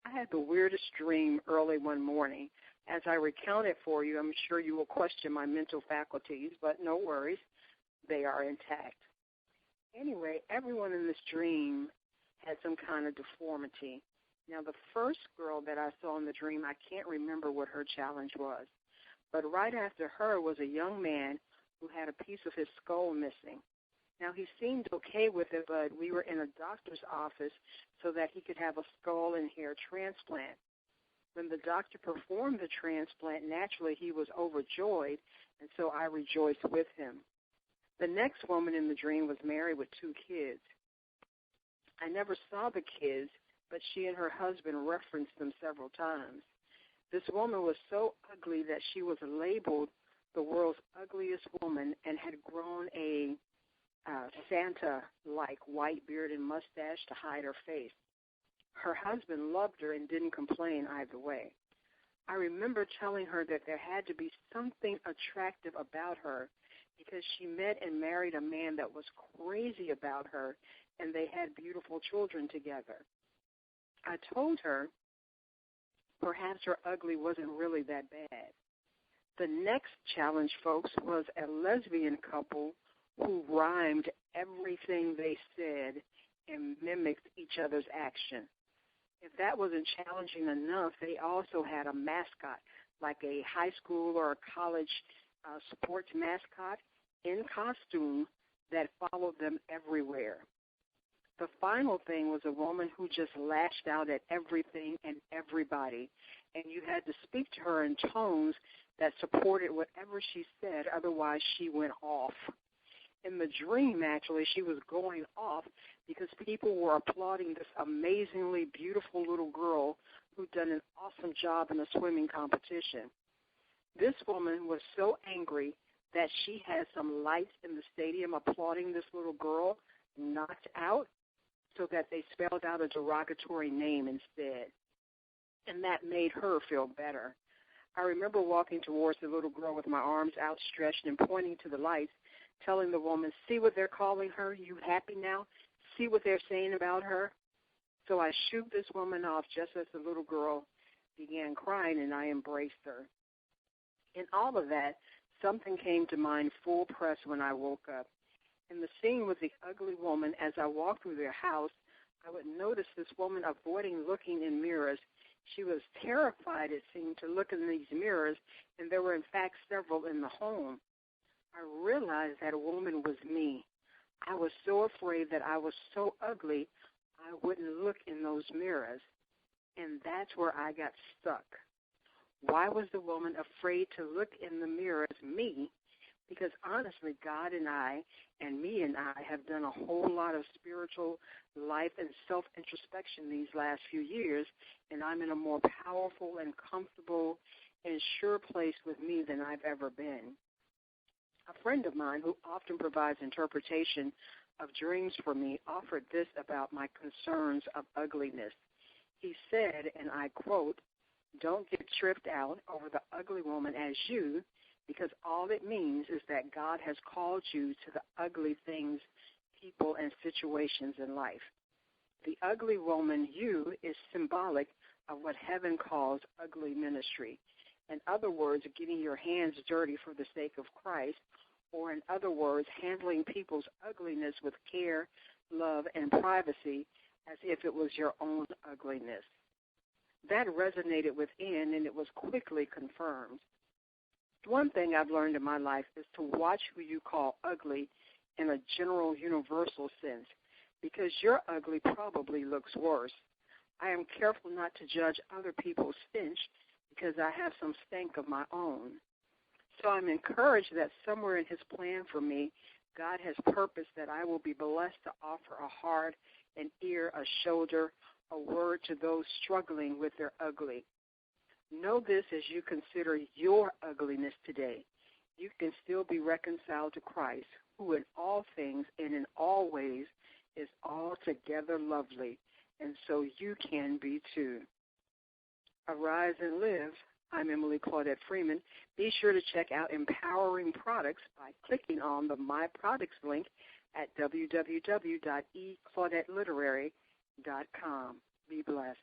I had the weirdest dream early one morning. As I recount it for you, I'm sure you will question my mental faculties, but no worries. They are intact. Anyway, everyone in this dream had some kind of deformity. Now, the first girl that I saw in the dream, I can't remember what her challenge was. But right after her was a young man who had a piece of his skull missing. Now, he seemed okay with it, but we were in a doctor's office so that he could have a skull and hair transplant. When the doctor performed the transplant, naturally he was overjoyed, and so I rejoiced with him. The next woman in the dream was married with 2 kids. I never saw the kids, but she and her husband referenced them several times. This woman was so ugly that she was labeled the world's ugliest woman and had grown a Santa-like white beard and mustache to hide her face. Her husband loved her and didn't complain either way. I remember telling her that there had to be something attractive about her because she met and married a man that was crazy about her, and they had beautiful children together. I told her perhaps her ugly wasn't really that bad. The next challenge, folks, was a lesbian couple who rhymed everything they said and mimicked each other's action. If that wasn't challenging enough, they also had a mascot, like a high school or a college sports mascot in costume that followed them everywhere. The final thing was a woman who just lashed out at everything and everybody, and you had to speak to her in tones that supported whatever she said, otherwise she went off. In the dream, actually, she was going off because people were applauding this amazingly beautiful little girl who'd done an awesome job in a swimming competition. This woman was so angry that she had some lights in the stadium applauding this little girl knocked out so that they spelled out a derogatory name instead. And that made her feel better. I remember walking towards the little girl with my arms outstretched and pointing to the lights, telling the woman, "See what they're calling her? You happy now? See what they're saying about her?" So I shooed this woman off just as the little girl began crying, and I embraced her. In all of that, something came to mind full press when I woke up. In the scene with the ugly woman, as I walked through their house, I would notice this woman avoiding looking in mirrors. She was terrified, it seemed, to look in these mirrors, and there were, in fact, several in the home. I realized that a woman was me. I was so afraid that I was so ugly I wouldn't look in those mirrors, and that's where I got stuck. Why was the woman afraid to look in the mirror as me? Because honestly, God and I, and me and I, have done a whole lot of spiritual life and self-introspection these last few years, and I'm in a more powerful and comfortable and sure place with me than I've ever been. A friend of mine who often provides interpretation of dreams for me offered this about my concerns of ugliness. He said, and I quote, "Don't get tripped out over the ugly woman as you, because all it means is that God has called you to the ugly things, people, and situations in life. The ugly woman, you, is symbolic of what heaven calls ugly ministry. In other words, getting your hands dirty for the sake of Christ, or in other words, handling people's ugliness with care, love, and privacy as if it was your own ugliness." That resonated within, and it was quickly confirmed. One thing I've learned in my life is to watch who you call ugly in a general, universal sense, because your ugly probably looks worse. I am careful not to judge other people's stench because I have some stank of my own. So I'm encouraged that somewhere in his plan for me, God has purposed that I will be blessed to offer a heart, an ear, a shoulder, a word to those struggling with their ugly. Know this as you consider your ugliness today. You can still be reconciled to Christ, who in all things and in all ways is altogether lovely, and so you can be too. Arise and live. I'm Emily Claudette Freeman. Be sure to check out Empowering Products by clicking on the My Products link at www.eclaudetteliterary.com. Be blessed.